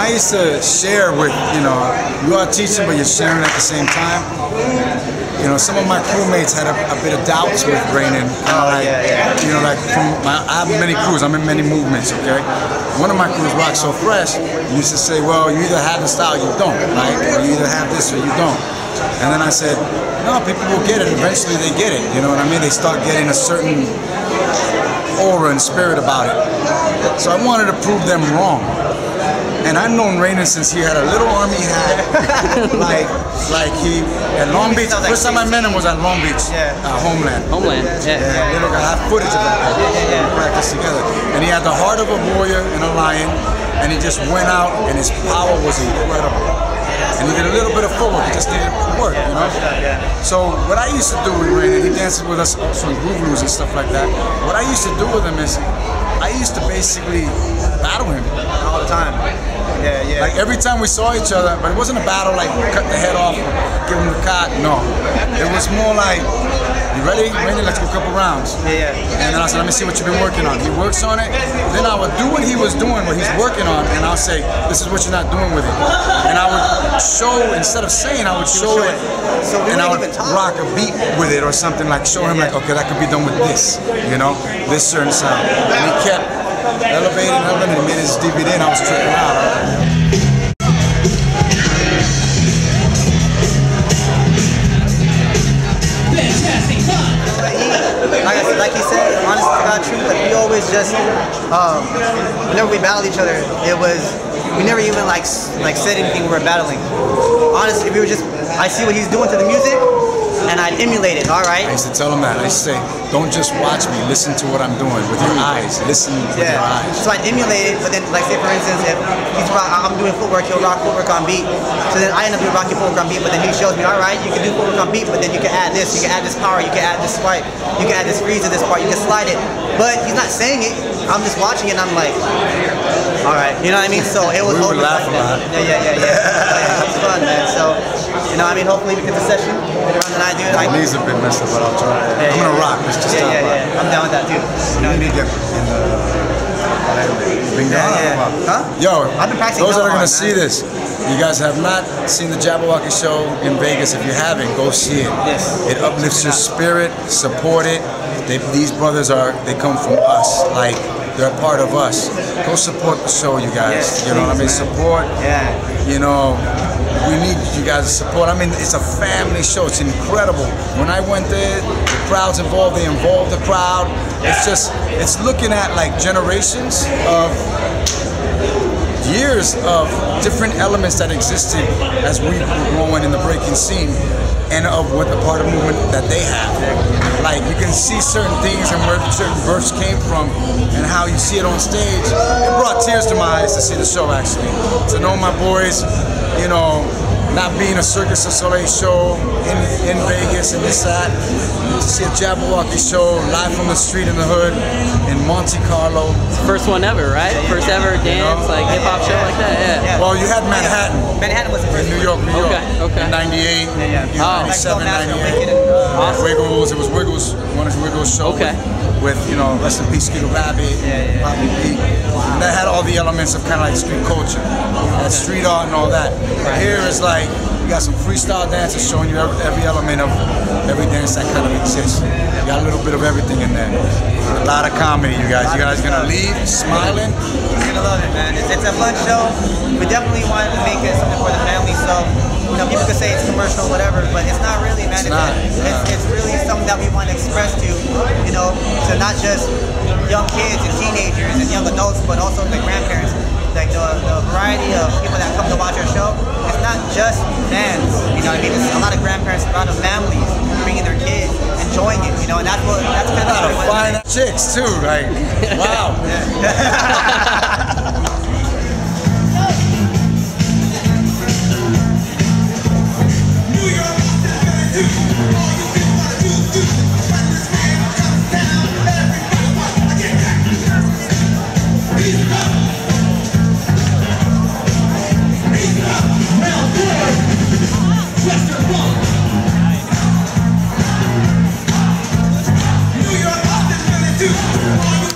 I used to share with, you are teaching, but you're sharing at the same time. Some of my crewmates had a bit of doubts with Rainen. I have many crews, I'm in many movements, okay? One of my crews, Rock So Fresh, used to say, well, you either have the style or you don't, right? Or you either have this or you don't. And then I said, no, people will get it, eventually they get it, you know what I mean? They start getting a certain aura and spirit about it. So I wanted to prove them wrong. And I've known Rainen since he had a little army hat, like he at Long Beach. First time I met him was at Long Beach, Homeland. Little guy, I have footage of that. We practiced together, and he had the heart of a warrior and a lion, and he just went out, and his power was incredible. And he did a little bit of footwork. He just needed work, So what I used to do with Rainen, he dances with us also in groove and stuff like that. What I used to do with him is, I used to basically battle him all the time. Like every time we saw each other, but it wasn't a battle like cut the head off, give him the cock. No, it was more like, you ready? Rainen, let's go a couple rounds. And then I said, let me see what you've been working on. He works on it. Then I would do what he was doing, what he's working on, and I'll say, this is what you're not doing with it. And I would show, instead of saying, I would show it, and I would rock a beat with it or something, like show him like, okay, that could be done with this, this certain sound. And he kept elevating, and he made his DVD, and I was tripping out. Like he said, honest to God truth, like we always just, whenever we battled each other, we never even said anything we were battling. Honestly, we were just, I see what he's doing to the music, and I'd emulate it, all right? I used to tell him that. I used to say, don't just watch me, listen to what I'm doing with your eyes. Listen with your eyes. So I'd emulate it, but then, like say for instance, if I'm doing footwork, he'll rock footwork on beat. So then I end up doing rocking footwork on beat, but then he shows me, all right, you can do footwork on beat, but then you can add this, you can add this power, you can add this swipe, you can add this freeze to this part, you can slide it. But he's not saying it, I'm just watching it and I'm like, all right, you know what I mean? So it was we would laugh a lot. Yeah. It was fun, man. So, hopefully we get the session later on tonight, dude. My knees have been messed up, but I'll try. I'm gonna rock. Let's just stop by. I'm down with that, too. You need to get in the Huh? Yo, I've been practicing. Those that are gonna see this, you guys have not seen the Jabbawockeez show in Vegas. If you haven't, go see it. Yes. It uplifts your spirit. Support it. These brothers they come from us. Like they're a part of us. Go support the show, you guys. You know what I mean? Support. We need you guys' support. I mean, it's a family show. It's incredible. When I went there, the crowd's involved. They involved the crowd. It's looking at like generations of years of different elements that existed as we were growing in the breaking scene, and of what the part of movement that they have. Like you can see certain things and where certain verse came from, and how you see it on stage. It brought tears to my eyes to see the show actually. To know my boys, not being a Circus du Soleil show in Vegas and this, that. To see a Jabbawockeez show live from the street in the hood in Monte Carlo. First one ever, right? First ever dance, like hip-hop show like that, Well, you had Manhattan. Manhattan was the first in New York. Okay. In 98, 97, 98. Awesome. Wiggles, it was Wiggles, one of Wiggles' show. With, rest in peace, Skeeter Rabbit, Bobby P. And that had all the elements of kind of like street culture, that street art and all that. Here is like, you got some freestyle dancers showing you every element of every dance that kind of exists. You got a little bit of everything in there. A lot of comedy, you guys. You guys gonna leave smiling? You're gonna love it, man. It's a fun show. We definitely wanted to make it something for the family, so people could say it's commercial, whatever, but it's not really, man. It's really something that we want to express to, to not just young kids and teenagers and young adults, but also the grandparents. Like the variety of people that come to watch our show, it's not just fans, It's a lot of grandparents, a lot of families bringing their kids, enjoying it, and that's kind of fine chicks too, like wow.